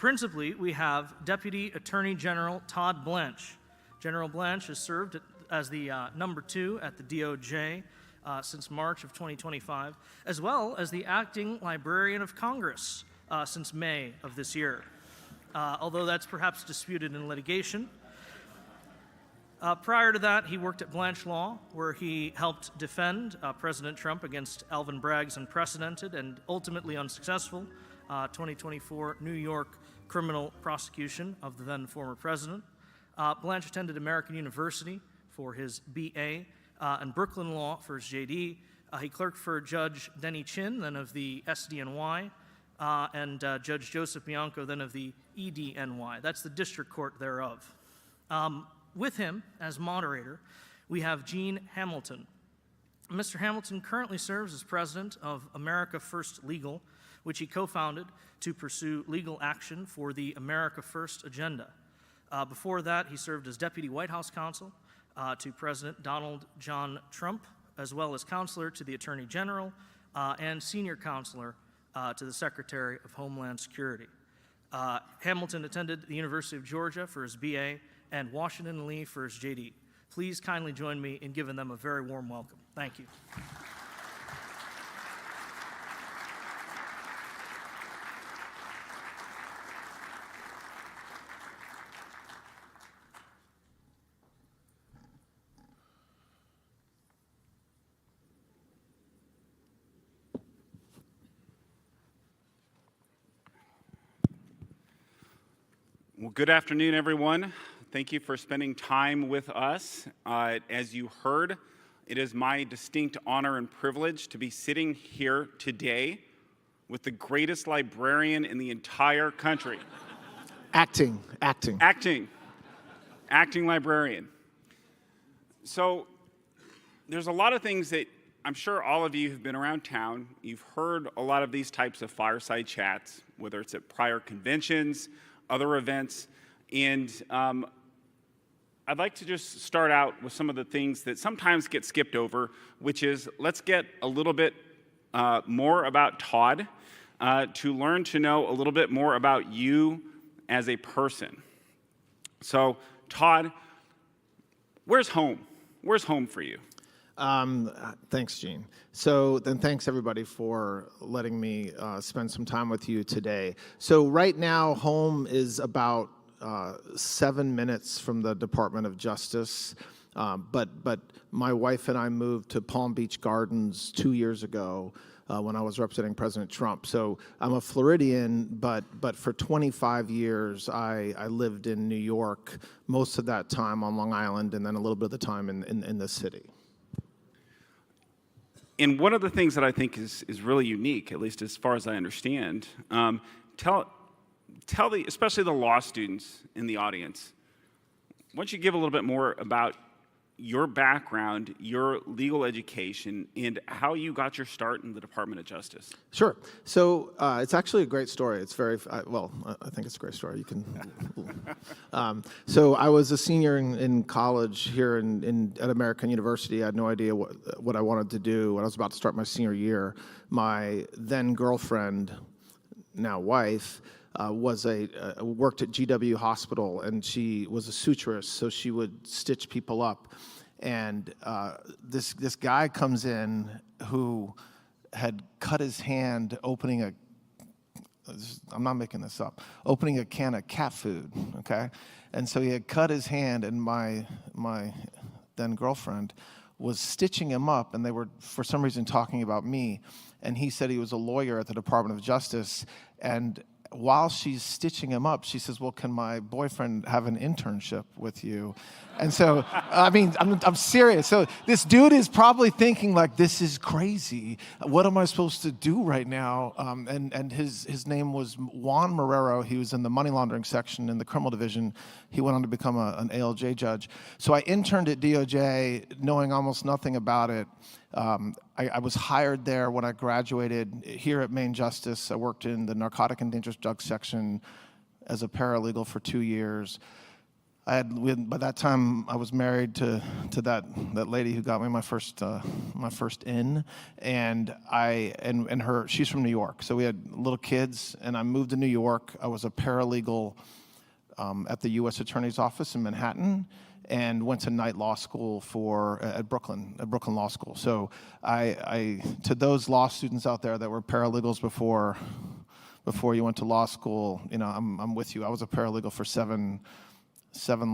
Principally, we have Deputy Attorney General Todd Blanche. General Blanche has served as the number 2 at the DOJ since March of 2025, as well as the Acting Librarian of Congress since May of this year, although that's perhaps disputed in litigation. Prior to that, he worked at Blanche Law, where he helped defend President Trump against Alvin Bragg's unprecedented and ultimately unsuccessful 2024 New York criminal prosecution of the then former president. Blanche attended American University for his BA and Brooklyn Law for his JD. He clerked for Judge Denny Chin, then of the SDNY, and Judge Joseph Bianco, then of the EDNY. That's the district court thereof. With him as moderator, we have Gene Hamilton. Mr. Hamilton currently serves as president of America First Legal, which he co-founded to pursue legal action for the America First agenda. Before that, he served as deputy White House counsel to President Donald John Trump, as well as counselor to the Attorney General and senior counselor to the Secretary of Homeland Security. Hamilton attended the University of Georgia for his BA and Washington Lee for his JD. Please kindly join me in giving them a very warm welcome. Thank you. Well, good afternoon, everyone. Thank you for spending time with us. As you heard, it is my distinct honor and privilege to be sitting here today with the greatest librarian in the entire country. Acting librarian. So there's a lot of things that I'm sure all of you have been around town. You've heard a lot of these types of fireside chats, whether it's at prior conventions, other events, and I'd like to just start out with some of the things that sometimes get skipped over, which is let's get a little bit more about Todd to learn to know a little bit more about you as a person. So, Todd, where's home? Where's home for you? Thanks, Gene. So then thanks, everybody, for letting me spend some time with you today. So right now, home is about 7 minutes from the Department of Justice, but my wife and I moved to Palm Beach Gardens 2 years ago when I was representing President Trump. So I'm a Floridian, but for 25 years, I lived in New York, most of that time on Long Island, and then a little bit of the time in the city. And one of the things that I think is really unique, at least as far as I understand, tell especially the law students in the audience, why don't you give a little bit more about your background, your legal education, and how you got your start in the Department of Justice? Sure. So it's actually a great story. It's very, well, I think it's a great story. You can. So I was a senior in college here at American University. I had no idea what I wanted to do. When I was about to start my senior year, my then girlfriend, now wife, worked at GW Hospital, and she was a suturist, so she would stitch people up. And this guy comes in who had cut his hand opening I'm not making this up, opening a can of cat food, okay? And so he had cut his hand, and my then girlfriend was stitching him up, and they were, for some reason, talking about me. And he said he was a lawyer at the Department of Justice, and while she's stitching him up, she says, well, can my boyfriend have an internship with you? And so, I mean, I'm serious. So this dude is probably thinking, like, this is crazy. What am I supposed to do right now? And his name was Juan Marrero. He was in the money laundering section in the criminal division. He went on to become an ALJ judge. So I interned at DOJ knowing almost nothing about it. I was hired there when I graduated here at Maine Justice. I worked in the narcotic and dangerous drugs section as a paralegal for 2 years. By that time I was married to that lady who got me my first in, and she's from New York, so we had little kids, and I moved to New York. I was a paralegal at the U.S. Attorney's Office in Manhattan, and went to night law school at Brooklyn Law School. So I to those law students out there that were paralegals before you went to law school, I'm with you. I was a paralegal for seven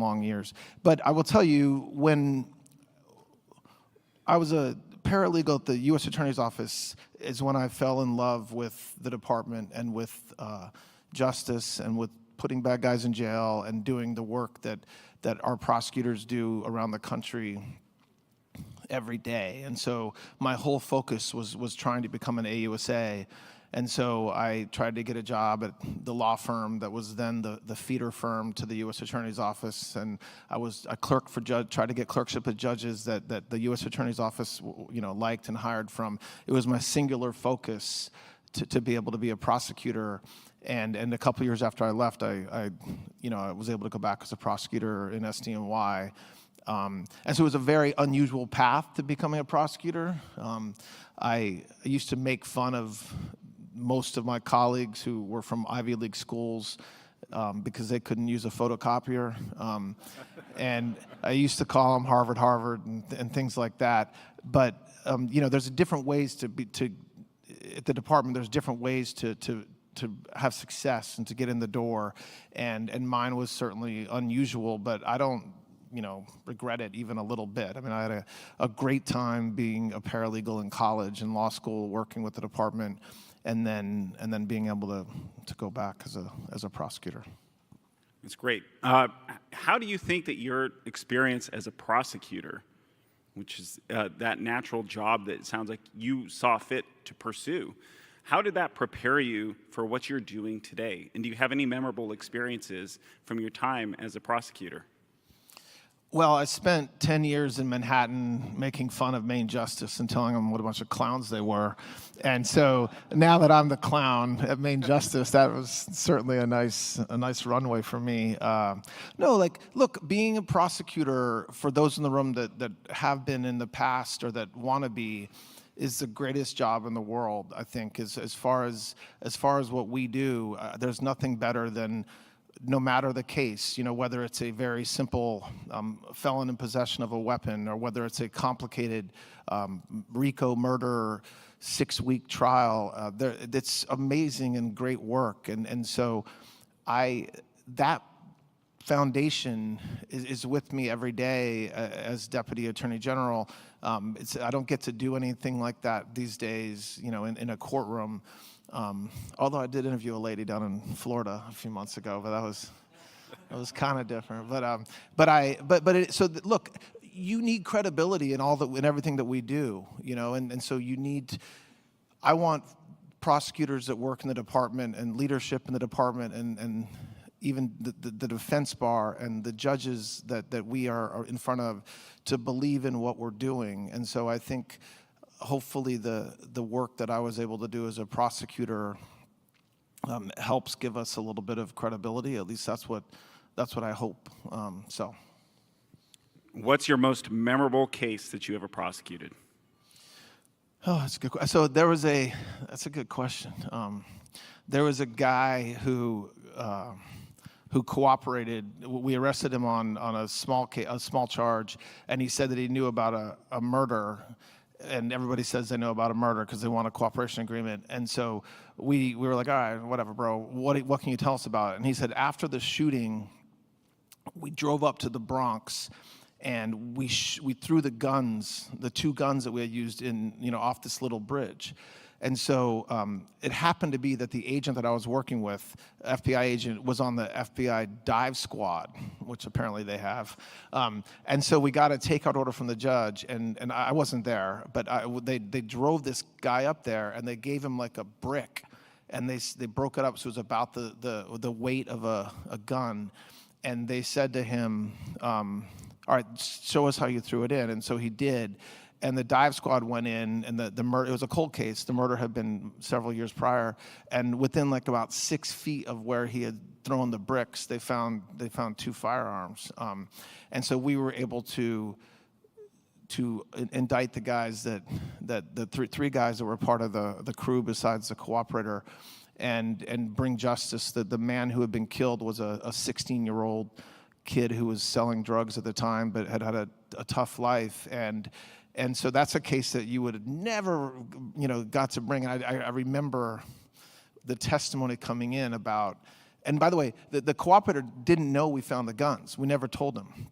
long years. But I will tell you, when I was a paralegal at the U.S. Attorney's Office is when I fell in love with the department and with justice and with putting bad guys in jail and doing the work that our prosecutors do around the country every day. And so my whole focus was trying to become an AUSA. And so I tried to get a job at the law firm that was then the feeder firm to the U.S. Attorney's Office, and I was a clerk for tried to get clerkship of judges that the U.S. Attorney's Office liked and hired from. It was my singular focus to be able to be a prosecutor. And a couple years after I left, I was able to go back as a prosecutor in SDNY. And so it was a very unusual path to becoming a prosecutor. I used to make fun of most of my colleagues who were from Ivy League schools because they couldn't use a photocopier. And I used to call them Harvard, and things like that. But, there's different ways at the department, there's different ways to have success and to get in the door. And mine was certainly unusual, but I don't regret it even a little bit. I mean, I had a great time being a paralegal in college and law school, working with the department, and then being able to go back as a prosecutor. That's great. How do you think that your experience as a prosecutor, which is that natural job that it sounds like you saw fit to pursue, how did that prepare you for what you're doing today? And do you have any memorable experiences from your time as a prosecutor? Well, I spent 10 years in Manhattan making fun of Maine Justice and telling them what a bunch of clowns they were. And so now that I'm the clown at Maine Justice, that was certainly a nice runway for me. Look, being a prosecutor, for those in the room that have been in the past or that want to be, is the greatest job in the world, I think. As far as what we do, there's nothing better than, no matter the case, whether it's a very simple felon in possession of a weapon or whether it's a complicated RICO murder 6-week trial, it's amazing and great work. And so that foundation is with me every day as Deputy Attorney General. I don't get to do anything like that these days, in a courtroom. Although I did interview a lady down in Florida a few months ago, but that was kind of different. Look, you need credibility in everything that we do, and so I want prosecutors that work in the department and leadership in the department and even the defense bar and the judges that we are in front of to believe in what we're doing. And so I think hopefully the work that I was able to do as a prosecutor helps give us a little bit of credibility. At least that's what I hope. What's your most memorable case that you ever prosecuted? Oh, that's a good question. So that's a good question. There was a guy who cooperated. We arrested him on a small charge, and he said that he knew about a murder. And everybody says they know about a murder because they want a cooperation agreement. And so we were like, all right, whatever, bro. What can you tell us about it? And he said, after the shooting, we drove up to the Bronx, and we threw the two guns that we had used off this little bridge. And so it happened to be that the agent that I was working with, FBI agent, was on the FBI dive squad, which apparently they have. And so we got a takeout order from the judge, and I wasn't there, but they drove this guy up there, and they gave him like a brick, and they broke it up so it was about the weight of a gun. And they said to him, all right, show us how you threw it in. And so he did. and the dive squad went in, and the murder, it was a cold case. The murder had been several years prior, and within like about 6 feet of where he had thrown the bricks, they found 2 firearms. And so we were able to indict the guys the three guys that were part of the crew besides the cooperator, and bring justice. The man who had been killed was a 16-year-old kid who was selling drugs at the time, but had a tough life. And so that's a case that you would have never, got to bring. And I remember the testimony coming in about, and by the way, the cooperator didn't know we found the guns. We never told him.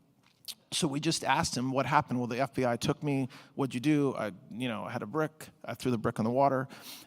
So we just asked him, what happened? Well, the FBI took me. What'd you do? I had a brick. I threw the brick in the water.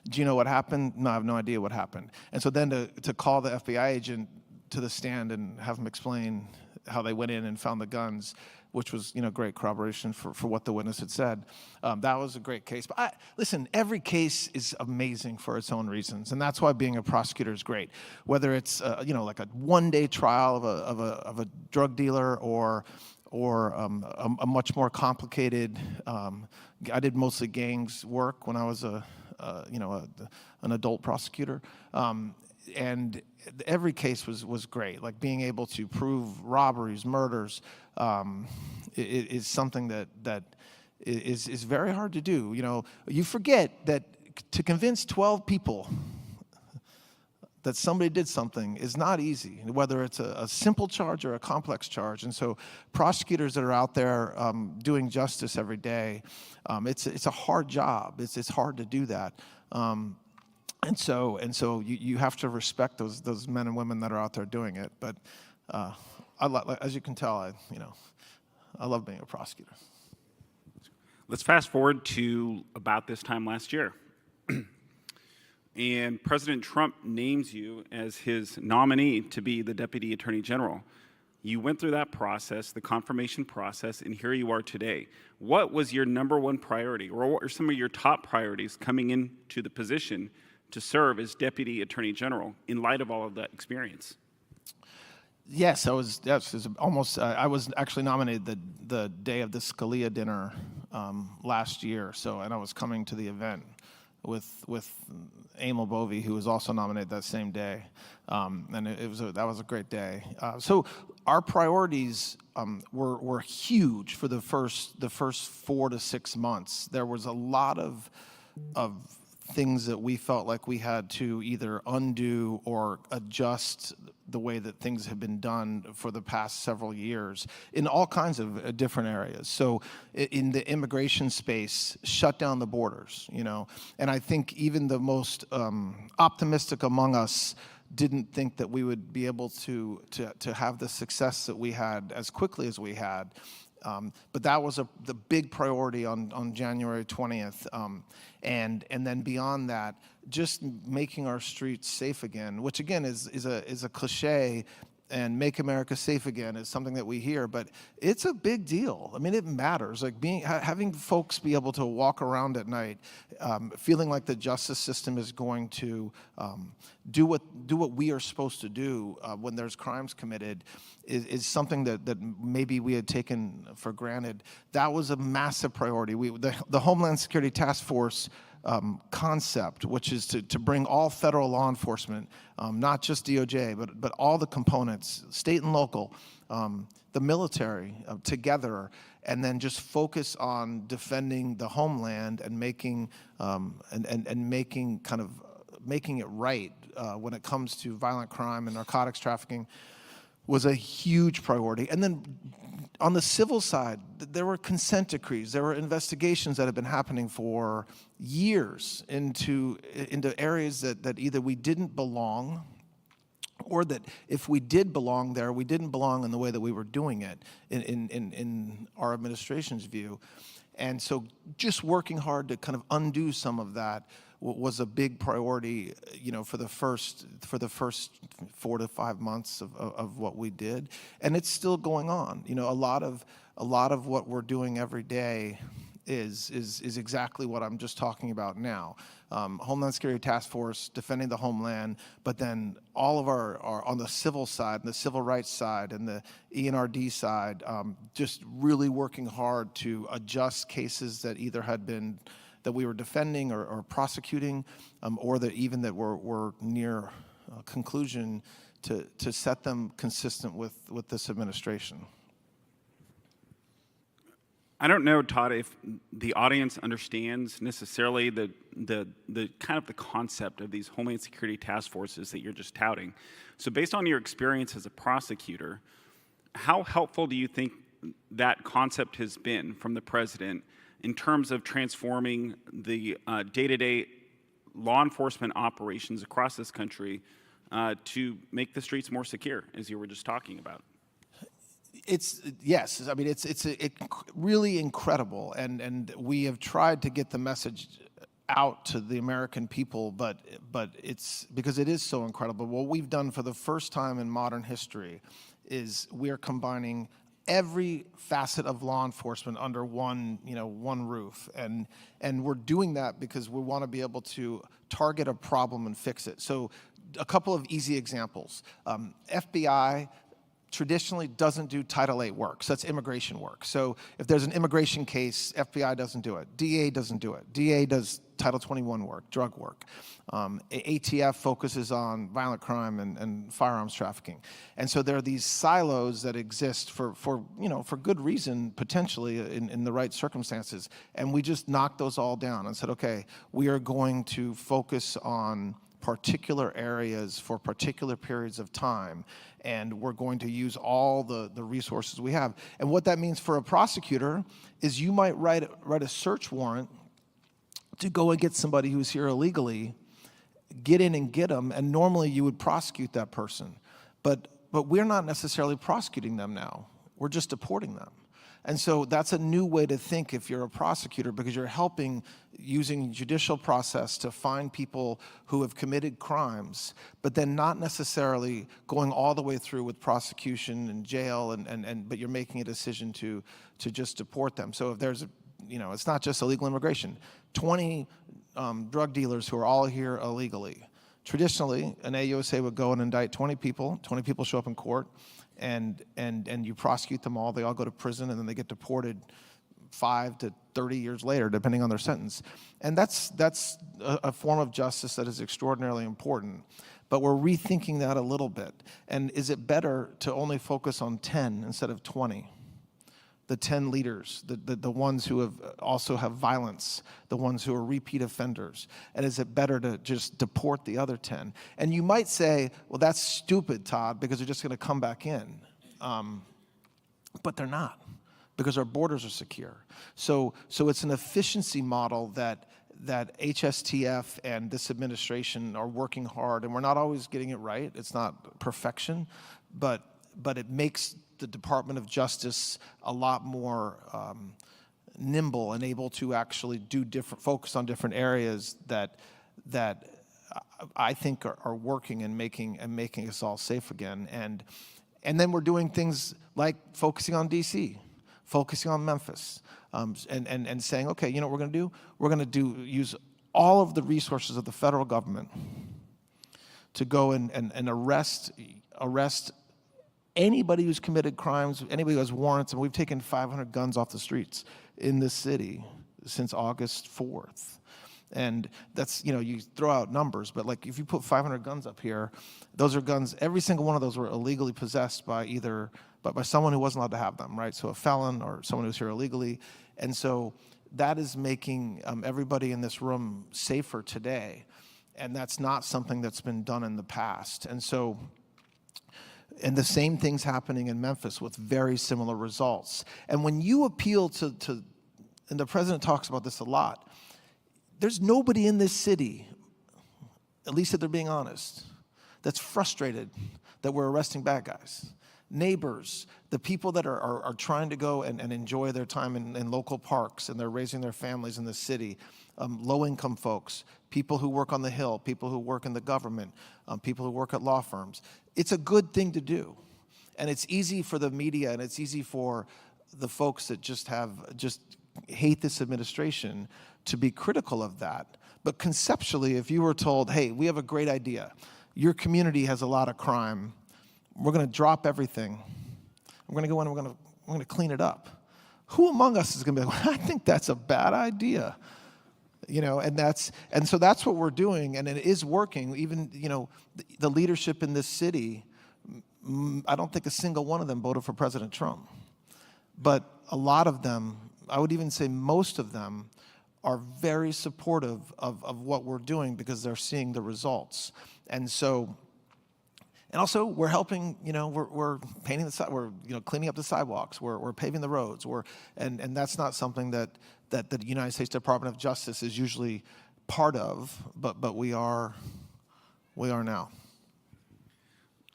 Do you know what happened? No, I have no idea what happened. And so then to call the FBI agent to the stand and have him explain how they went in and found the guns, which was, great corroboration for what the witness had said. That was a great case. But listen, every case is amazing for its own reasons, and that's why being a prosecutor is great. Whether it's, like a one-day trial of a drug dealer or a much more complicated. I did mostly gangs work when I was an adult prosecutor. And every case was great. Like being able to prove robberies, murders, is something that is very hard to do. You forget that to convince 12 people that somebody did something is not easy, whether it's a simple charge or a complex charge. And so prosecutors that are out there doing justice every day, it's a hard job. It's hard to do that. And so you have to respect those men and women that are out there doing it. But as you can tell, I love being a prosecutor. Let's fast forward to about this time last year. And President Trump names you as his nominee to be the Deputy Attorney General. You went through that process, the confirmation process, and here you are today. What was your number one priority, or what are some of your top priorities coming into the position to serve as Deputy Attorney General in light of all of that experience? Yes, it was almost. I was actually nominated the day of the Scalia dinner last year. And I was coming to the event with Emil Bovee, who was also nominated that same day, and that was a great day. So our priorities were huge for the first 4 to 6 months. There was a lot of things that we felt like we had to either undo or adjust the way that things have been done for the past several years in all kinds of different areas. So in the immigration space, shut down the borders, and I think even the most optimistic among us didn't think that we would be able to have the success that we had as quickly as we had. But that was the big priority on January 20th. And then beyond that, just making our streets safe again, which again is a cliche, and make America safe again is something that we hear, but it's a big deal. I mean, it matters. Like having folks be able to walk around at night, feeling like the justice system is going to do what we are supposed to do when there's crimes committed is something that maybe we had taken for granted. That was a massive priority. The Homeland Security Task Force concept, which is to bring all federal law enforcement, not just DOJ, but all the components, state and local, the military, together, and then just focus on defending the homeland and making making it right when it comes to violent crime and narcotics trafficking was a huge priority. And then on the civil side, there were consent decrees. There were investigations that have been happening for years into areas that either we didn't belong, or that if we did belong there, we didn't belong in the way that we were doing it in our administration's view. And so just working hard to kind of undo some of that was a big priority, for the first 4 to 5 months of what we did, and it's still going on. A lot of what we're doing every day is exactly what I'm just talking about now. Homeland Security Task Force defending the homeland, but then all of our on the civil side, and the civil rights side, and the ENRD side, just really working hard to adjust cases that either had been that we were defending or prosecuting, or that even that were near conclusion, to set them consistent with this administration. I don't know, Todd, if the audience understands necessarily the kind of the concept of these Homeland Security task forces that you're just touting. So based on your experience as a prosecutor, how helpful do you think that concept has been from the president in terms of transforming the day-to-day law enforcement operations across this country to make the streets more secure, as you were just talking about? Yes. I mean, it's really incredible, and we have tried to get the message out to the American people, but it's because it is so incredible. What we've done for the first time in modern history is we're combining every facet of law enforcement under one roof, and we're doing that because we want to be able to target a problem and fix it. So, a couple of easy examples: FBI traditionally doesn't do Title VIII work, so that's immigration work. So if there's an immigration case, FBI doesn't do it. DA doesn't do it. DA does Title 21 work, drug work. ATF focuses on violent crime and firearms trafficking. And so there are these silos that exist for good reason, potentially, in the right circumstances. And we just knocked those all down and said, okay, we are going to focus on particular areas for particular periods of time, and we're going to use all the resources we have. And what that means for a prosecutor is you might write a search warrant to go and get somebody who's here illegally, get in and get them, and normally you would prosecute that person. But we're not necessarily prosecuting them now. We're just deporting them. And so that's a new way to think if you're a prosecutor, because you're helping using judicial process to find people who have committed crimes, but then not necessarily going all the way through with prosecution and jail, but you're making a decision to just deport them. So if there's, it's not just illegal immigration. 20 drug dealers who are all here illegally. Traditionally, an AUSA would go and indict 20 people. 20 people show up in court. And you prosecute them all. They all go to prison, and then they get deported 5 to 30 years later, depending on their sentence. And that's a form of justice that is extraordinarily important. But we're rethinking that a little bit. And is it better to only focus on 10 instead of 20? The 10 leaders, the ones who also have violence, the ones who are repeat offenders. And is it better to just deport the other 10? And you might say, well, that's stupid, Todd, because they're just going to come back in. But they're not, because our borders are secure. So it's an efficiency model that HSTF and this administration are working hard, and we're not always getting it right. It's not perfection, but it makes the Department of Justice a lot more nimble and able to actually focus on different areas that I think are working and making us all safe again. And then we're doing things like focusing on DC, focusing on Memphis, and saying, okay, you know what we're going to do? We're going to use all of the resources of the federal government to go and arrest anybody who's committed crimes, anybody who has warrants, and we've taken 500 guns off the streets in this city since August 4th. And that's, you throw out numbers, but like if you put 500 guns up here, those are guns, every single one of those were illegally possessed by someone who wasn't allowed to have them, right? So a felon or someone who's here illegally. And so that is making everybody in this room safer today. And that's not something that's been done in the past. And the same thing's happening in Memphis with very similar results. And when you appeal to, and the president talks about this a lot, there's nobody in this city, at least if they're being honest, that's frustrated that we're arresting bad guys. Neighbors, the people that are trying to go and enjoy their time in local parks, and they're raising their families in the city, low-income folks, people who work on the Hill, people who work in the government, people who work at law firms. It's a good thing to do. And it's easy for the media, and it's easy for the folks that just hate this administration to be critical of that. But conceptually, if you were told, hey, we have a great idea, your community has a lot of crime, we're going to drop everything, we're going to go in and we're going to clean it up. Who among us is going to be like, well, I think that's a bad idea? And so that's what we're doing, and it is working. Even, the leadership in this city, I don't think a single one of them voted for President Trump. But a lot of them, I would even say most of them, are very supportive of what we're doing because they're seeing the results. And also we're helping, we're painting we're cleaning up the sidewalks, we're paving the roads, and that's not something that the United States Department of Justice is usually part of, but we are now.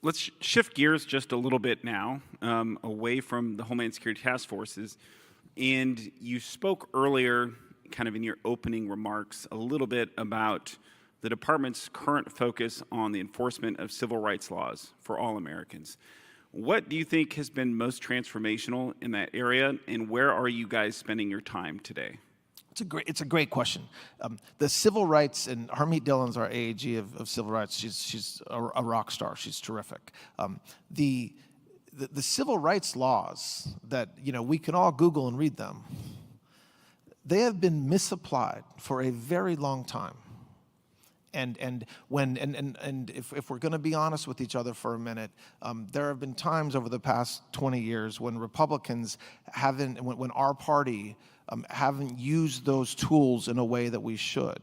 Let's shift gears just a little bit now, away from the Homeland Security task forces. And you spoke earlier, kind of in your opening remarks, a little bit about the department's current focus on the enforcement of civil rights laws for all Americans. What do you think has been most transformational in that area, and where are you guys spending your time today? It's a great question. The civil rights, and Harmeet Dhillon's our AAG of civil rights. She's a rock star. She's terrific. The civil rights laws that we can all Google and read them, they have been misapplied for a very long time. And if we're going to be honest with each other for a minute, there have been times over the past 20 years when Republicans when our party haven't used those tools in a way that we should.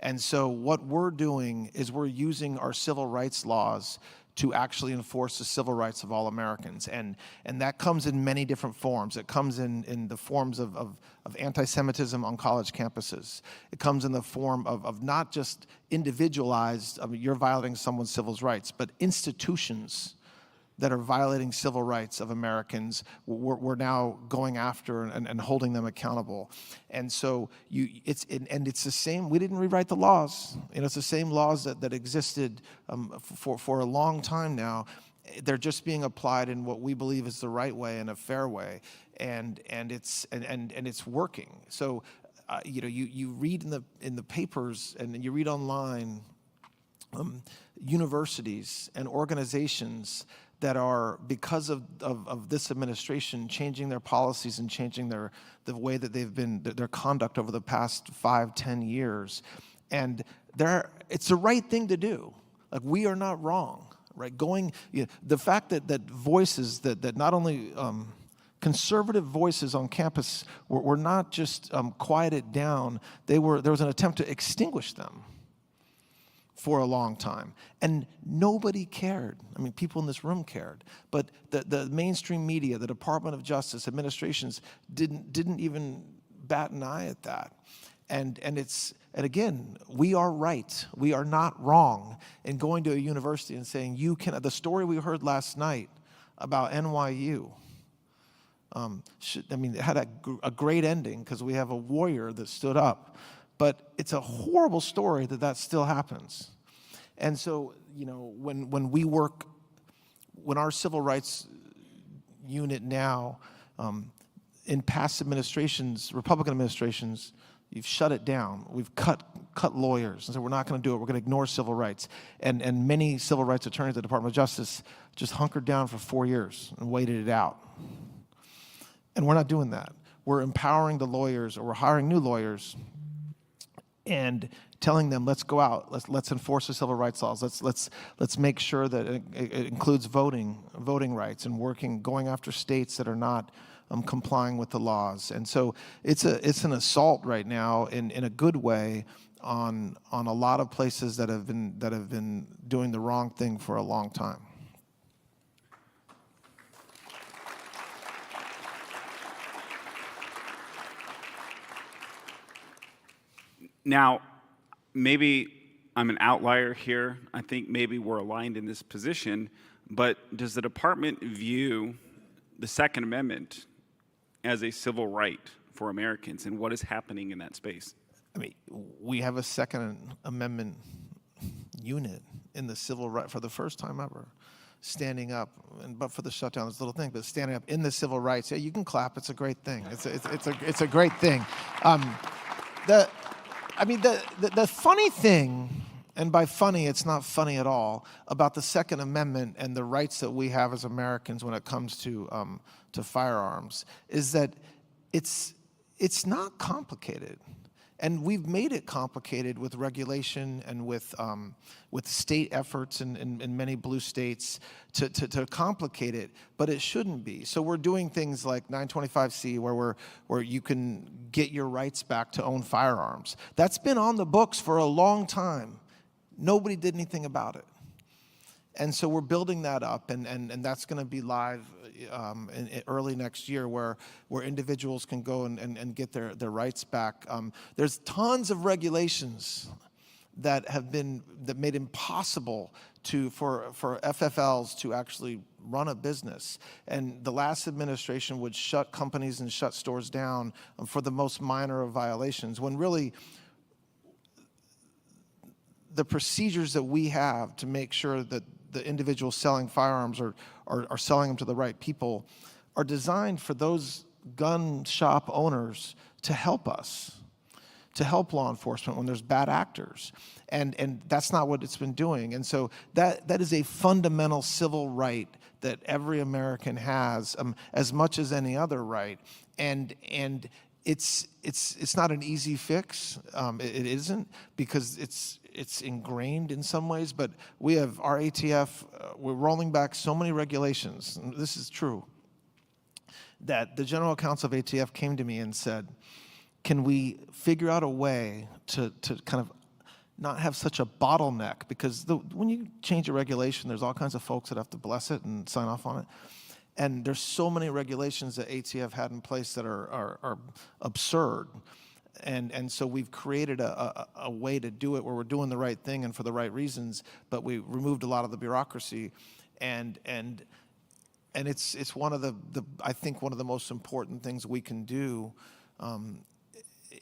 And so what we're doing is we're using our civil rights laws to actually enforce the civil rights of all Americans. And that comes in many different forms. It comes in the forms of anti-Semitism on college campuses. It comes in the form of not just individualized, you're violating someone's civil rights, but institutions that are violating civil rights of Americans, we're now going after and holding them accountable. And so it's the same. We didn't rewrite the laws. It's the same laws that existed for a long time now. They're just being applied in what we believe is the right way and a fair way, and it's working. So you read in the papers and you read online, universities and organizations that are, because of this administration, changing their policies and changing the way that they've been, their conduct over the past 5-10 years. And it's the right thing to do. Like, we are not wrong, right? The fact that voices, that not only conservative voices on campus were not just quieted down, there was an attempt to extinguish them for a long time. And nobody cared. I mean, people in this room cared. But the mainstream media, the Department of Justice, administrations didn't even bat an eye at that. And again, we are right. We are not wrong in going to a university and saying, the story we heard last night about NYU, it had a great ending because we have a warrior that stood up. But it's a horrible story that still happens. And so, when our civil rights unit now, in past administrations, Republican administrations, you've shut it down. We've cut lawyers and said, we're not going to do it. We're going to ignore civil rights. And many civil rights attorneys at the Department of Justice just hunkered down for 4 years and waited it out. And we're not doing that. We're empowering the lawyers, or we're hiring new lawyers and telling them, let's go out, let's enforce the civil rights laws, let's make sure that it includes voting rights, and going after states that are not complying with the laws. And so it's an assault right now in a good way on a lot of places that have been doing the wrong thing for a long time. Now, maybe I'm an outlier here. I think maybe we're aligned in this position, but does the department view the Second Amendment as a civil right for Americans, and what is happening in that space? I mean, we have a Second Amendment unit in the civil right for the first time ever. standing up, but for the shutdown, this little thing, but standing up in the civil rights. Yeah, you can clap. It's a great thing. It's a great thing. The funny thing, and by funny, it's not funny at all, about the Second Amendment and the rights that we have as Americans when it comes to firearms, is that it's not complicated. And we've made it complicated with regulation and with state efforts in many blue states to complicate it, but it shouldn't be. So we're doing things like 925C, where you can get your rights back to own firearms. That's been on the books for a long time. Nobody did anything about it. And so we're building that up, and that's going to be live in early next year, where individuals can go and get their rights back. There's tons of regulations that made it impossible for FFLs to actually run a business. And the last administration would shut companies and shut stores down for the most minor of violations, when really the procedures that we have to make sure that the individuals selling firearms are selling them to the right people are designed for those gun shop owners to help us, to help law enforcement when there's bad actors. And that's not what it's been doing. And so that is a fundamental civil right that every American has, as much as any other right. And it's not an easy fix. It isn't, because it's ingrained in some ways, but we have our ATF, we're rolling back so many regulations, and this is true, that the General Counsel of ATF came to me and said, can we figure out a way to kind of not have such a bottleneck? Because when you change a regulation, there's all kinds of folks that have to bless it and sign off on it. And there's so many regulations that ATF had in place that are absurd. And so we've created a way to do it where we're doing the right thing and for the right reasons, but we removed a lot of the bureaucracy, and it's one of the I think one of the most important things we can do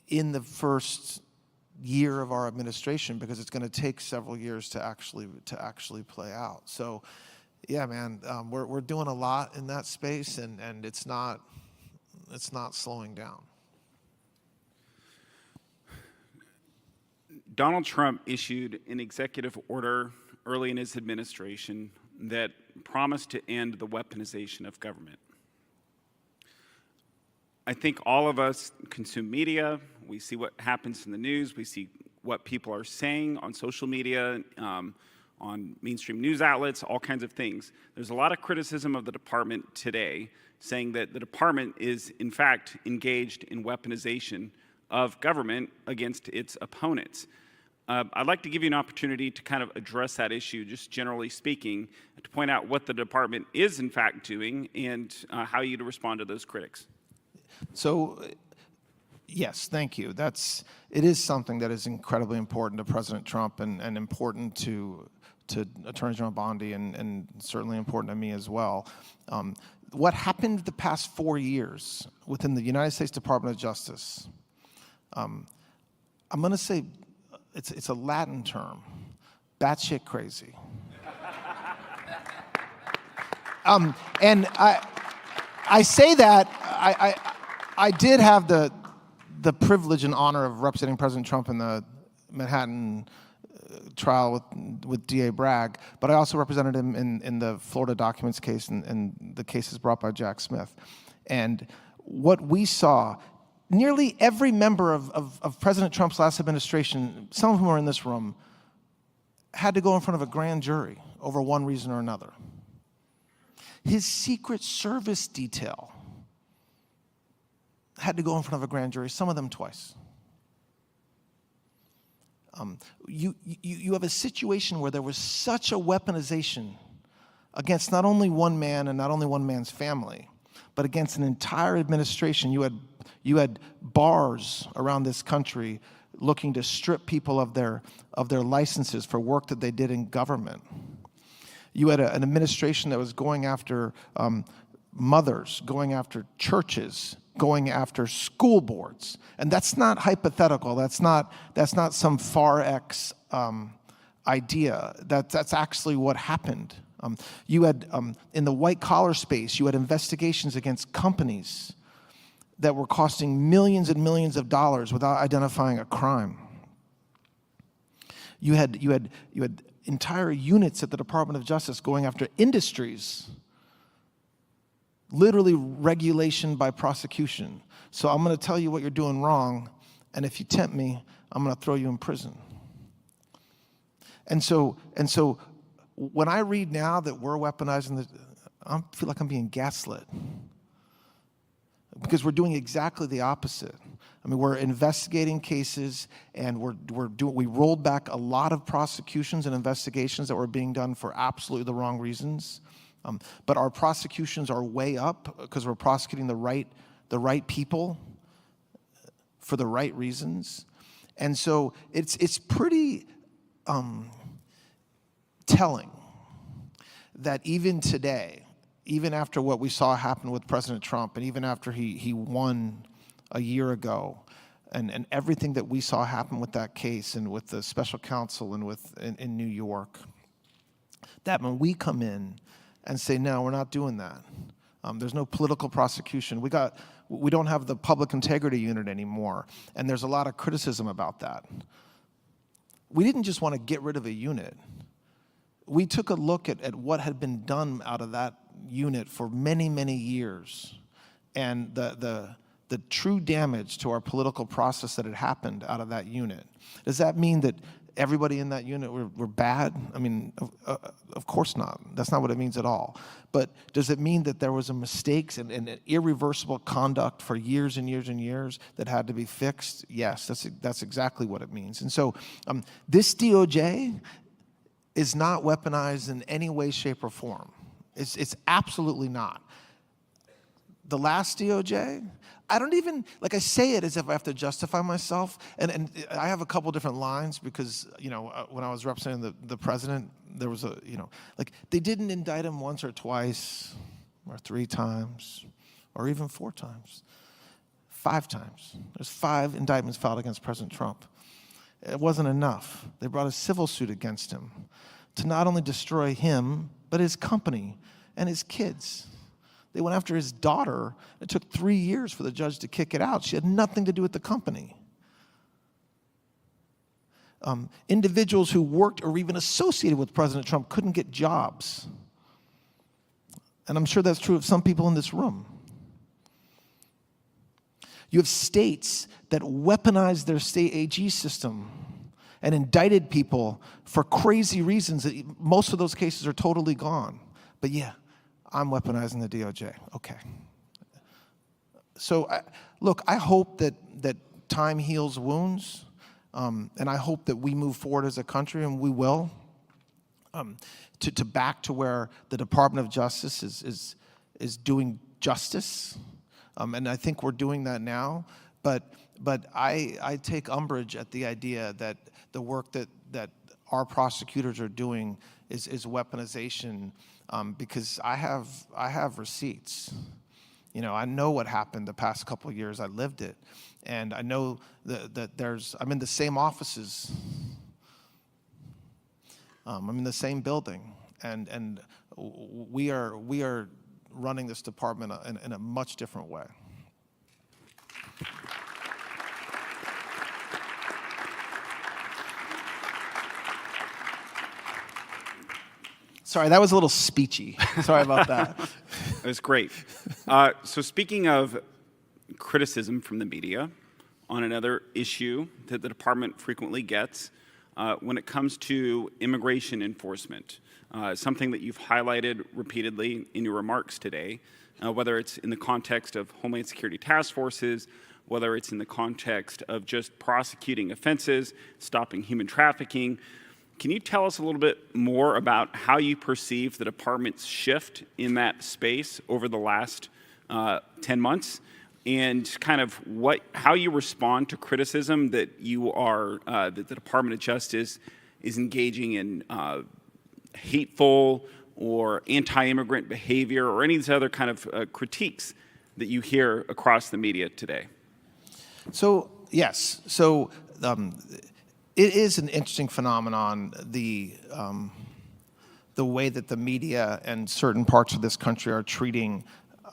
in the first year of our administration, because it's going to take several years to actually play out. So, yeah, man, we're doing a lot in that space, and it's not slowing down. Donald Trump issued an executive order early in his administration that promised to end the weaponization of government. I think all of us consume media. We see what happens in the news. We see what people are saying on social media, on mainstream news outlets, all kinds of things. There's a lot of criticism of the department today, saying that the department is, in fact, engaged in weaponization of government against its opponents. I'd like to give you an opportunity to kind of address that issue, just generally speaking, to point out what the department is, in fact, doing, and how you'd respond to those critics. So, yes, thank you. It is something that is incredibly important to President Trump and important to Attorney General Bondi, and certainly important to me as well. What happened the past 4 years within the United States Department of Justice, I'm going to say it's a Latin term, batshit crazy. And I say that, I did have the privilege and honor of representing President Trump in the Manhattan trial with DA Bragg, but I also represented him in the Florida documents case and the cases brought by Jack Smith. And what we saw, nearly every member of President Trump's last administration, some of whom are in this room, had to go in front of a grand jury over one reason or another. His Secret Service detail had to go in front of a grand jury, some of them twice. You have a situation where there was such a weaponization against not only one man and not only one man's family, but against an entire administration. You had bars around this country looking to strip people of their licenses for work that they did in government. You had an administration that was going after mothers, going after churches, going after school boards. And that's not hypothetical. That's not some far X idea. That's actually what happened You had, in the white-collar space, you had investigations against companies that were costing millions and millions of dollars without identifying a crime. You had entire units at the Department of Justice going after industries, literally regulation by prosecution. So I'm going to tell you what you're doing wrong, and if you tempt me, I'm going to throw you in prison. And so when I read now that we're weaponizing I feel like I'm being gaslit. Because we're doing exactly the opposite. I mean, we're investigating cases, and we rolled back a lot of prosecutions and investigations that were being done for absolutely the wrong reasons. But our prosecutions are way up because we're prosecuting the right people for the right reasons. And so it's pretty telling that even today, even after what we saw happen with President Trump, and even after he won a year ago, and everything that we saw happen with that case and with the special counsel and in New York, that when we come in and say, no, we're not doing that. There's no political prosecution. We don't have the public integrity unit anymore, and there's a lot of criticism about that. We didn't just want to get rid of a unit. We took a look at what had been done out of that unit for many, many years, and the true damage to our political process that had happened out of that unit. Does that mean that everybody in that unit were bad? I mean, of course not. That's not what it means at all. But does it mean that there was a mistakes and irreversible conduct for years and years and years that had to be fixed? Yes, that's exactly what it means. And so this DOJ is not weaponized in any way, shape, or form. It's absolutely not. The last DOJ, I don't even, like, I say it as if I have to justify myself, and I have a couple different lines because, when I was representing the president, there was like, they didn't indict him once or twice or 3 times or even 4 times, 5 times. There's 5 indictments filed against President Trump. It wasn't enough. They brought a civil suit against him to not only destroy him, but his company and his kids. They went after his daughter. It took 3 years for the judge to kick it out. She had nothing to do with the company. Individuals who worked or even associated with President Trump couldn't get jobs. And I'm sure that's true of some people in this room. You have states that weaponized their state AG system and indicted people for crazy reasons. That most of those cases are totally gone. But yeah, I'm weaponizing the DOJ. Okay. So, look, I hope that time heals wounds, and I hope that we move forward as a country, and we will, to back to where the Department of Justice is doing justice, and I think we're doing that now. But I take umbrage at the idea that the work that our prosecutors are doing is weaponization. Because I have receipts. I know what happened the past couple of years. I lived it, and I know that I'm in the same offices. I'm in the same building, and we are running this department in a much different way. Sorry, that was a little speechy. Sorry about that. That was great. So speaking of criticism from the media on another issue that the department frequently gets, when it comes to immigration enforcement, something that you've highlighted repeatedly in your remarks today, whether it's in the context of Homeland Security task forces, whether it's in the context of just prosecuting offenses, stopping human trafficking. Can you tell us a little bit more about how you perceive the department's shift in that space over the last 10 months, and kind of how you respond to criticism that that the Department of Justice is engaging in hateful or anti-immigrant behavior, or any of these other kind of critiques that you hear across the media today? So yes, it is an interesting phenomenon, the the way that the media and certain parts of this country are treating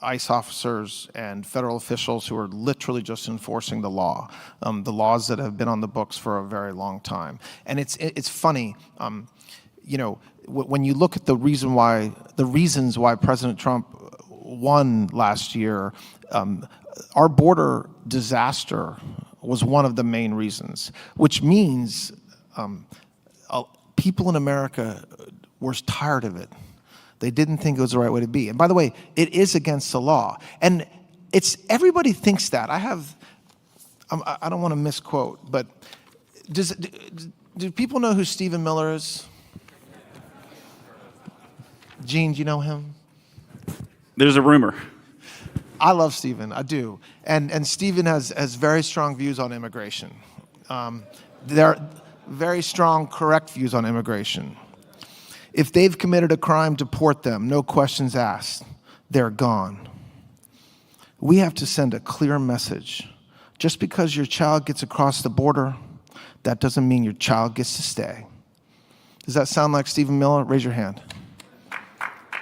ICE officers and federal officials who are literally just enforcing the law, the laws that have been on the books for a very long time. And it's funny, you know, when you look at the reasons why President Trump won last year, our border disaster was one of the main reasons, which means people in America were tired of it. They didn't think it was the right way to be. And by the way, it is against the law. And everybody thinks that. I don't want to misquote, but do people know who Stephen Miller is? Gene, do you know him? There's a rumor. I love Stephen, I do. And Stephen has very strong views on immigration. They're very strong, correct views on immigration. If they've committed a crime, deport them, no questions asked. They're gone. We have to send a clear message. Just because your child gets across the border, that doesn't mean your child gets to stay. Does that sound like Stephen Miller? Raise your hand.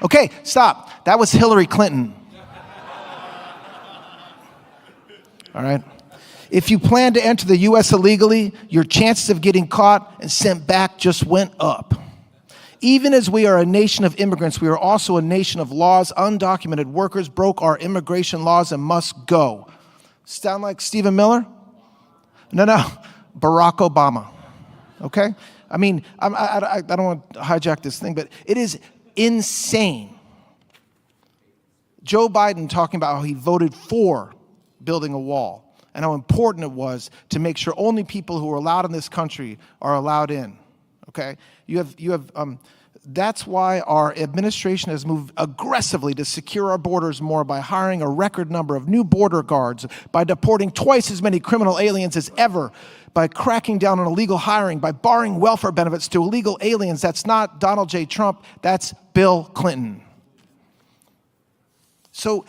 Okay, stop. That was Hillary Clinton. All right? If you plan to enter the U.S. illegally, your chances of getting caught and sent back just went up. Even as we are a nation of immigrants, we are also a nation of laws. Undocumented workers broke our immigration laws and must go. Sound like Stephen Miller? No, Barack Obama. Okay? I mean, I don't want to hijack this thing, but it is insane. Joe Biden talking about how he voted for building a wall and how important it was to make sure only people who are allowed in this country are allowed in. Okay, that's why our administration has moved aggressively to secure our borders more by hiring a record number of new border guards, by deporting twice as many criminal aliens as ever, by cracking down on illegal hiring, by barring welfare benefits to illegal aliens. That's not Donald J. Trump, that's Bill Clinton. So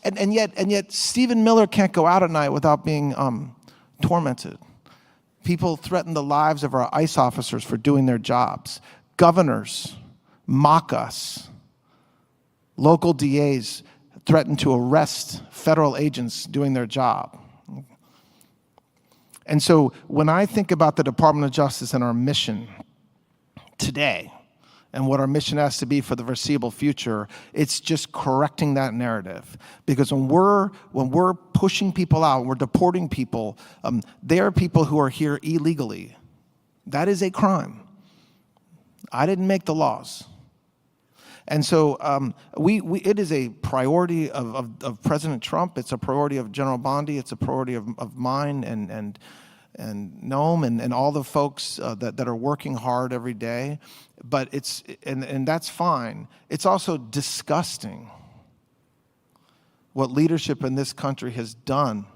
and yet Stephen Miller can't go out at night without being tormented. People threaten the lives of our ICE officers for doing their jobs. Governors mock us. Local DAs threaten to arrest federal agents doing their job. And so when I think about the Department of Justice and our mission today, and what our mission has to be for the foreseeable future, it's just correcting that narrative. Because when we're pushing people out, when we're deporting people, they are people who are here illegally. That is a crime. I didn't make the laws. And so it is a priority of President Trump. It's a priority of General Bondi. It's a priority of mine and Noam and all the folks that are working hard every day. But and that's fine. It's also disgusting what leadership in this country has done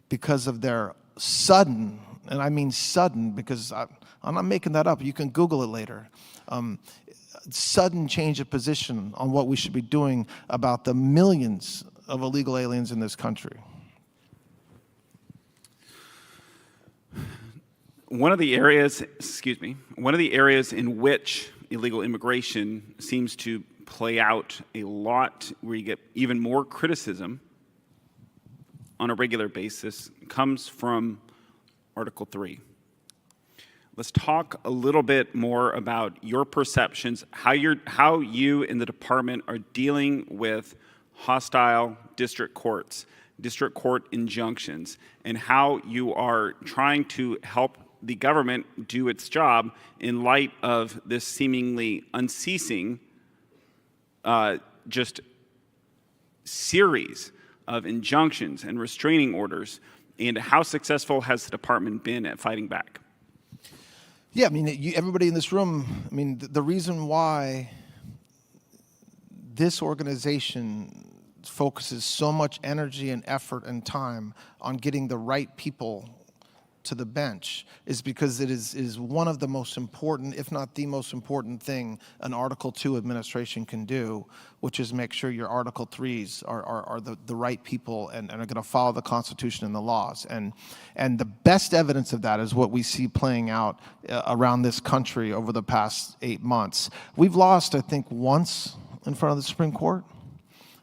because of their sudden, and I mean sudden because I'm not making that up. You can Google it later. Sudden change of position on what we should be doing about the millions of illegal aliens in this country. One of the areas in which illegal immigration seems to play out a lot, where you get even more criticism on a regular basis, comes from Article 3. Let's talk a little bit more about your perceptions, how you in the department are dealing with hostile district courts, district court injunctions, and how you are trying to help the government do its job in light of this seemingly unceasing just series of injunctions and restraining orders, and how successful has the department been at fighting back? Yeah, I mean, everybody in this room, I mean, the reason why this organization focuses so much energy and effort and time on getting the right people to the bench is because it is one of the most important, if not the most important thing an Article 2 administration can do, which is make sure your Article 3s are the right people and are going to follow the Constitution and the laws. And the best evidence of that is what we see playing out around this country over the past 8 months. We've lost, I think, once in front of the Supreme Court.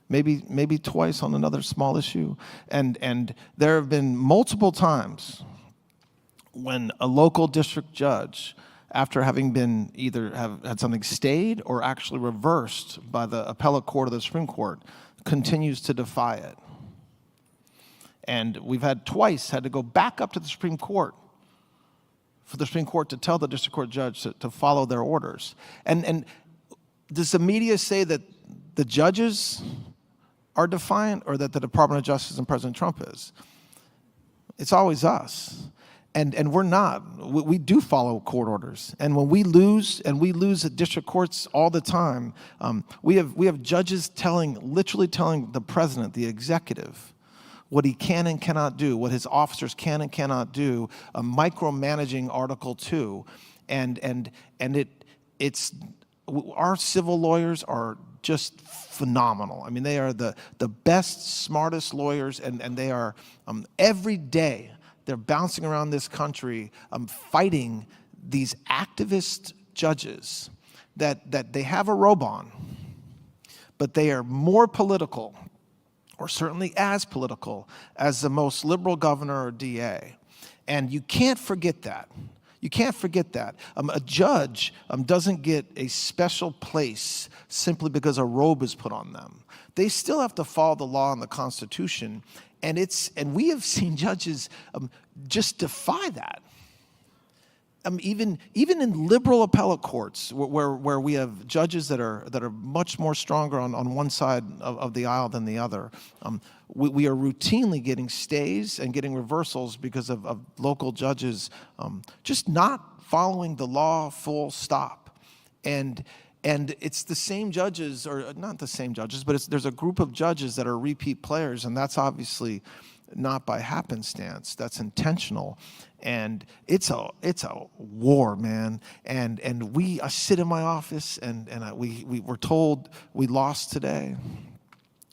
Maybe twice on another small issue. And there have been multiple times when a local district judge, after having been either have had something stayed or actually reversed by the appellate court or the Supreme Court, continues to defy it. And we've had twice had to go back up to the Supreme Court for the Supreme Court to tell the district court judge to follow their orders. And does the media say that the judges are defiant or that the Department of Justice and President Trump is? It's always us. And we're not. We do follow court orders. And when we lose, and we lose at district courts all the time, we have judges literally telling the president, the executive, what he can and cannot do, what his officers can and cannot do, micromanaging Article 2. And it's our civil lawyers are just phenomenal. I mean, they are the best, smartest lawyers, and they are every day they're bouncing around this country fighting these activist judges that they have a robe on, but they are more political, or certainly as political, as the most liberal governor or DA. And you can't forget that. You can't forget that. A judge doesn't get a special place simply because a robe is put on them. They still have to follow the law and the Constitution, and we have seen judges just defy that. Even in liberal appellate courts, where we have judges that are much more stronger on one side of the aisle than the other, we are routinely getting stays and getting reversals because of local judges just not following the law full stop. And it's the same judges, or not the same judges, but there's a group of judges that are repeat players, and that's obviously not by happenstance. That's intentional. And it's a war, man. And I sit in my office, and we were told we lost today.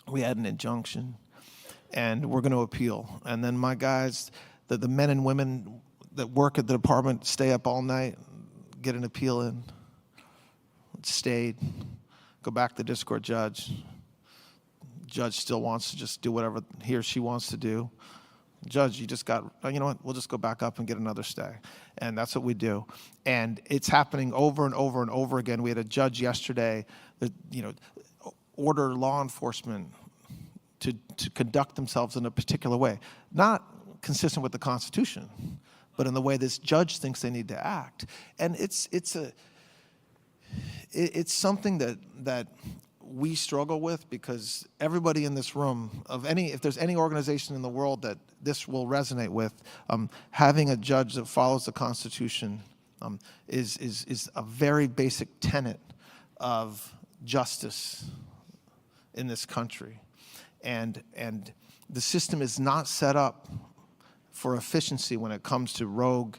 We had an injunction, and we're going to appeal. And then my guys, the men and women that work at the department, stay up all night, get an appeal in. Stayed, go back to the district court judge. Judge still wants to just do whatever he or she wants to do. Judge, you know what, we'll just go back up and get another stay. And that's what we do. And it's happening over and over and over again. We had a judge yesterday that, order law enforcement to conduct themselves in a particular way. Not consistent with the Constitution, but in the way this judge thinks they need to act. And it's something that we struggle with, because everybody in this room, if there's any organization in the world that this will resonate with, having a judge that follows the Constitution is a very basic tenet of justice in this country. And the system is not set up for efficiency when it comes to rogue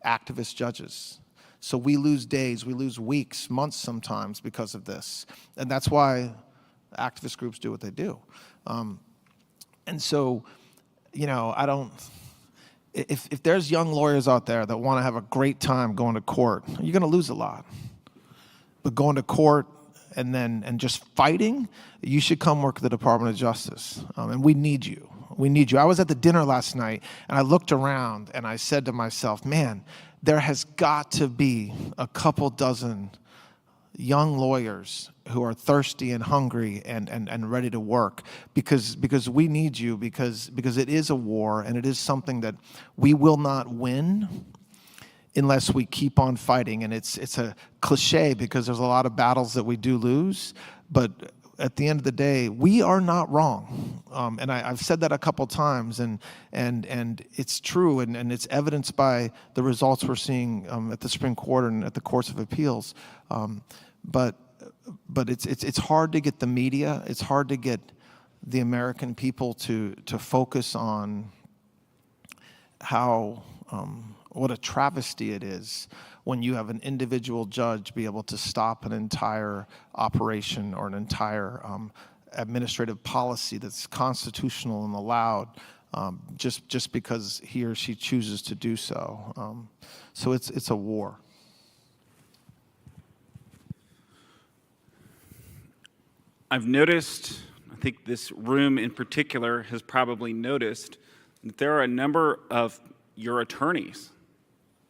activist judges. So we lose days, we lose weeks, months sometimes because of this. And that's why activist groups do what they do. And so, if there's young lawyers out there that want to have a great time going to court, you're going to lose a lot. But going to court and just fighting, you should come work at the Department of Justice. And we need you. We need you. I was at the dinner last night, and I looked around, and I said to myself, man, there has got to be a couple dozen young lawyers who are thirsty and hungry and ready to work, because we need you, because it is a war, and it is something that we will not win unless we keep on fighting. And it's a cliche, because there's a lot of battles that we do lose, but at the end of the day, we are not wrong. And I've said that a couple times, and it's true, and it's evidenced by the results we're seeing at the Supreme Court and at the courts of appeals. But it's hard to get the media, it's hard to get the American people to focus on what a travesty it is when you have an individual judge be able to stop an entire operation or an entire administrative policy that's constitutional and allowed just because he or she chooses to do so. So it's a war. I've noticed, I think this room in particular has probably noticed, that there are a number of your attorneys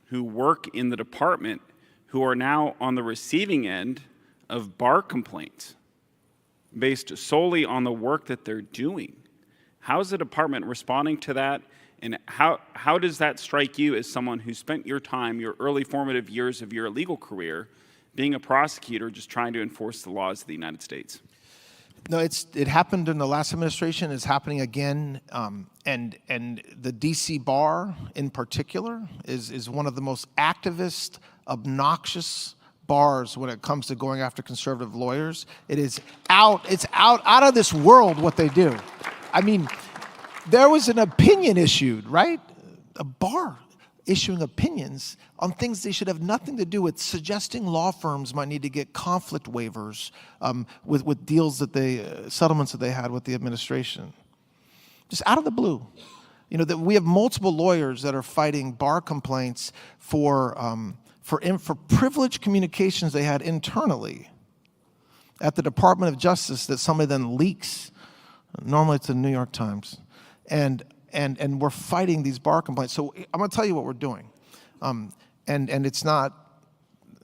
who work in the department who are now on the receiving end of bar complaints based solely on the work that they're doing. How is the department responding to that? And how does that strike you as someone who spent your time, your early formative years of your legal career, being a prosecutor, just trying to enforce the laws of the United States? No, it happened in the last administration. It's happening again, and the D.C. bar in particular is one of the most activist, obnoxious bars when it comes to going after conservative lawyers. It's out of this world what they do. I mean, there was an opinion issued, right? A bar issuing opinions on things they should have nothing to do with, suggesting law firms might need to get conflict waivers with deals settlements that they had with the administration. Just out of the blue. You know, that we have multiple lawyers that are fighting bar complaints for privileged communications they had internally at the Department of Justice that somebody then leaks. Normally it's the New York Times. And we're fighting these bar complaints. So I'm going to tell you what we're doing, and it's not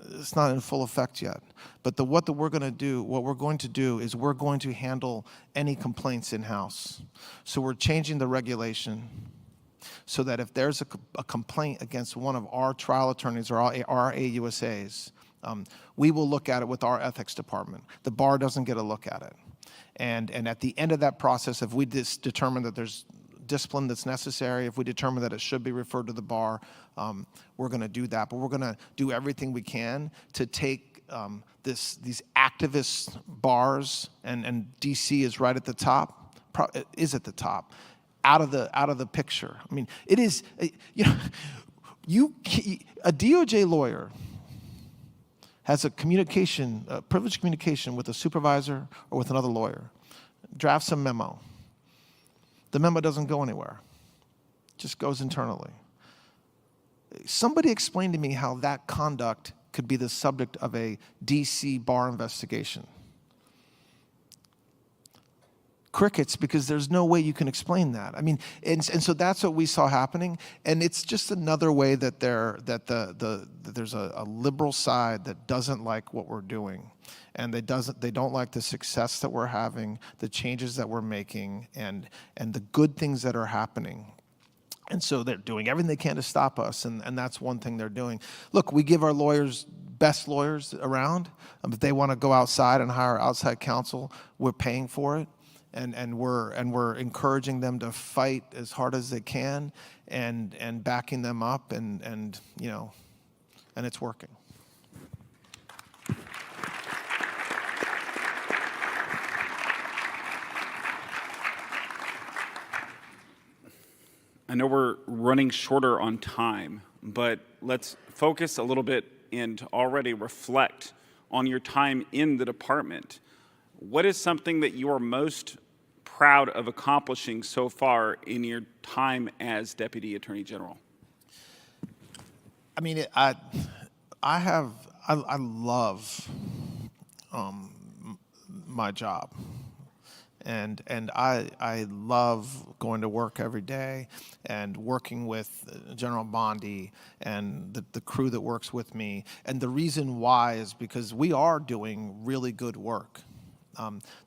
in full effect yet. But what we're going to do is we're going to handle any complaints in house. So we're changing the regulation so that if there's a complaint against one of our trial attorneys or our AUSAs, we will look at it with our ethics department. The bar doesn't get a look at it, and at the end of that process, if we determine that there's discipline that's necessary, if we determine that it should be referred to the bar, we're going to do that. But we're going to do everything we can to take these activist bars, and DC is right at the top, is at the top, out of the picture. I mean, it is, a DOJ lawyer has a privileged communication with a supervisor or with another lawyer, drafts a memo. The memo doesn't go anywhere. It just goes internally. Somebody explain to me how that conduct could be the subject of a DC bar investigation. Crickets, because there's no way you can explain that. I mean, and so that's what we saw happening, and it's just another way that there's a liberal side that doesn't like what we're doing, and they don't like the success that we're having, the changes that we're making, and the good things that are happening. And so they're doing everything they can to stop us, and that's one thing they're doing. Look, we give our lawyers best lawyers around. If they want to go outside and hire outside counsel, we're paying for it. And we're encouraging them to fight as hard as they can, and backing them up, and it's working. I know we're running shorter on time, but let's focus a little bit and already reflect on your time in the department. What is something that you are most proud of accomplishing so far in your time as Deputy Attorney General? I mean, I love my job, and I love going to work every day and working with General Bondi and the crew that works with me. And the reason why is because we are doing really good work.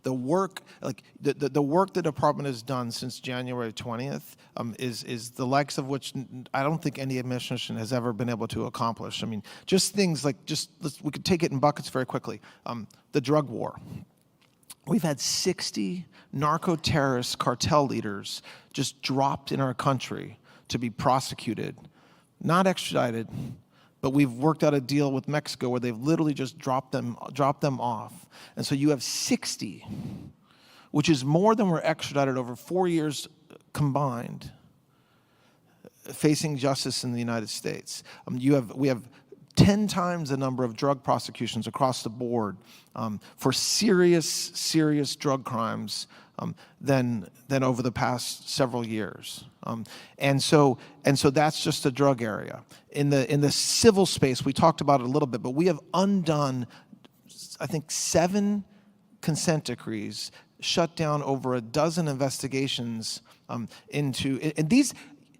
The work the department has done since January 20th is the likes of which I don't think any administration has ever been able to accomplish. I mean, just things like we could take it in buckets very quickly. The drug war. We've had 60 narco-terrorist cartel leaders just dropped in our country to be prosecuted, not extradited. But we've worked out a deal with Mexico where they've literally just dropped them off. And so you have 60, which is more than were extradited over 4 years combined. facing justice in the United States. We have 10 times the number of drug prosecutions across the board for serious drug crimes than over the past several years. And so that's just the drug area. In the civil space, we talked about it a little bit, but we have undone, I think, 7 consent decrees, shut down over a dozen investigations into, and these,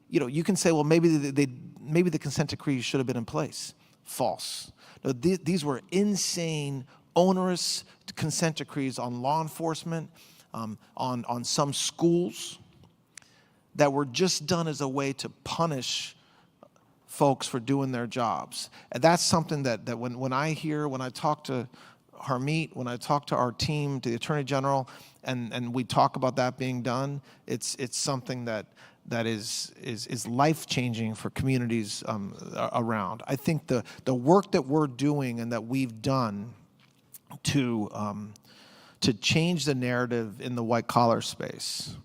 you can say, well, maybe the consent decree should have been in place. False. No, these were insane, onerous consent decrees on law enforcement, on some schools that were just done as a way to punish folks for doing their jobs. And that's something that when I talk to Harmeet, when I talk to our team, to the Attorney General, and we talk about that being done, it's something that is life-changing for communities around. I think the work that we're doing and that we've done to change the narrative in the white-collar space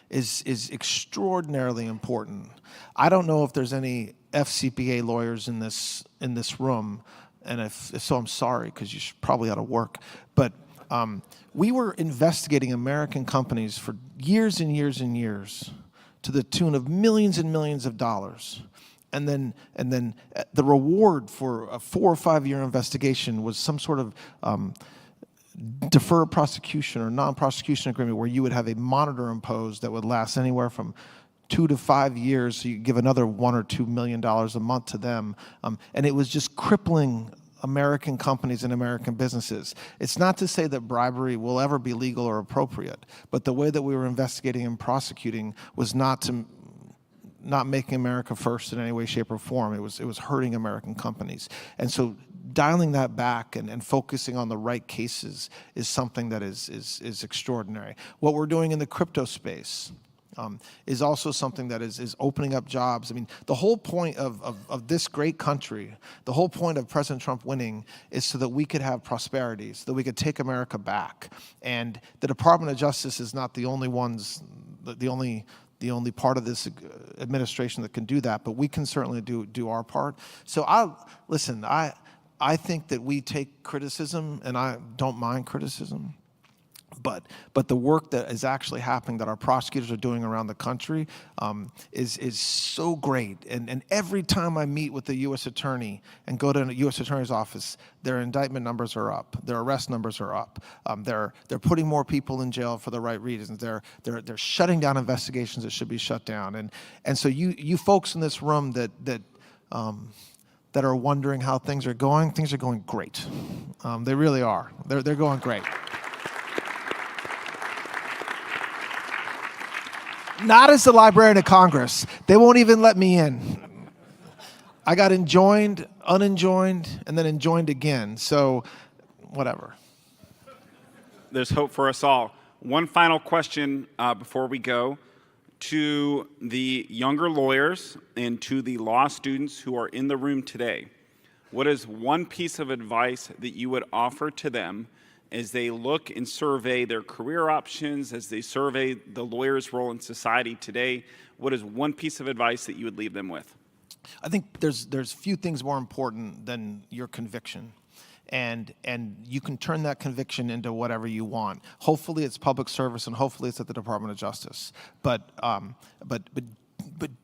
is extraordinarily important. I don't know if there's any FCPA lawyers in this room, and if so, I'm sorry, because you should probably out of work. But we were investigating American companies for years and years and years, to the tune of millions and millions of dollars. And then the reward for a 4 or 5 year investigation was some sort of deferred prosecution or non-prosecution agreement where you would have a monitor imposed that would last anywhere from 2 to 5 years, so you give another $1 or $2 million a month to them. And it was just crippling American companies and American businesses. It's not to say that bribery will ever be legal or appropriate, but the way that we were investigating and prosecuting was not making America first in any way, shape, or form. It was hurting American companies. And so dialing that back and focusing on the right cases is something that is extraordinary. What we're doing in the crypto space is also something that is opening up jobs. I mean, the whole point of this great country, the whole point of President Trump winning is so that we could have prosperity, so that we could take America back. And the Department of Justice is not the only only part of this administration that can do that, but we can certainly do our part. So I think that we take criticism, and I don't mind criticism. But the work that is actually happening, that our prosecutors are doing around the country, is so great. And every time I meet with the U.S. attorney and go to a U.S. attorney's office, their indictment numbers are up, their arrest numbers are up. They're putting more people in jail for the right reasons. They're shutting down investigations that should be shut down. And so you folks in this room that are wondering how things are going great. They really are. They're going great. Not as the Librarian of Congress. They won't even let me in. I got enjoined, unenjoined, and then enjoined again. So, whatever. There's hope for us all. One final question before we go. To the younger lawyers and to the law students who are in the room today, what is one piece of advice that you would offer to them as they look and survey their career options, as they survey the lawyer's role in society today? What is one piece of advice that you would leave them with? I think there's few things more important than your conviction. And you can turn that conviction into whatever you want. Hopefully it's public service, and hopefully it's at the Department of Justice. But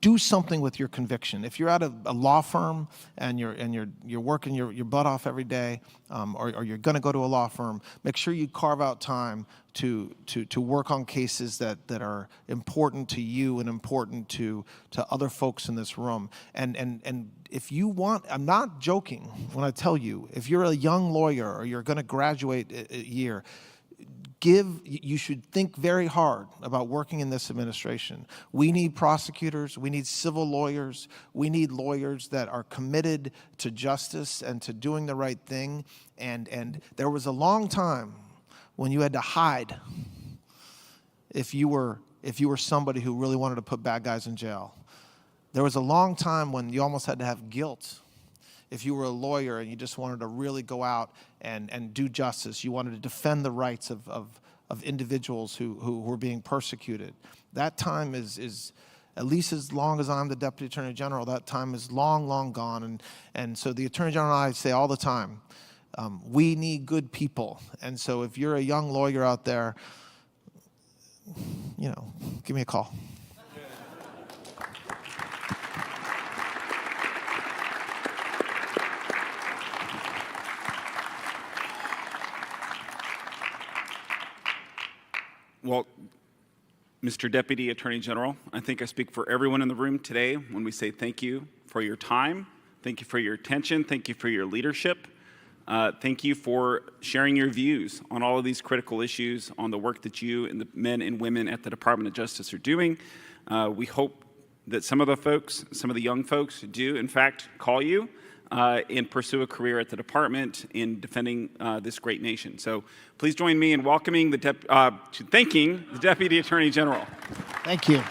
do something with your conviction. If you're at a law firm and you're working your butt off every day, or you're going to go to a law firm, make sure you carve out time to work on cases that are important to you and important to other folks in this room. And if you want, I'm not joking when I tell you, if you're a young lawyer or you're going to graduate a year, you should think very hard about working in this administration. We need prosecutors, we need civil lawyers, we need lawyers that are committed to justice and to doing the right thing. And there was a long time when you had to hide if you were somebody who really wanted to put bad guys in jail. There was a long time when you almost had to have guilt if you were a lawyer and you just wanted to really go out and do justice. You wanted to defend the rights of individuals who were being persecuted. That time is at least as long as I'm the Deputy Attorney General, that time is long, long gone. And so the Attorney General and I say all the time, we need good people. And so if you're a young lawyer out there, give me a call. Well, Mr. Deputy Attorney General, I think I speak for everyone in the room today when we say thank you for your time, thank you for your attention, thank you for your leadership, thank you for sharing your views on all of these critical issues, on the work that you and the men and women at the Department of Justice are doing. We hope that some of the young folks do, in fact, call you and pursue a career at the department in defending this great nation. So please join me in welcoming thanking the Deputy Attorney General. Thank you.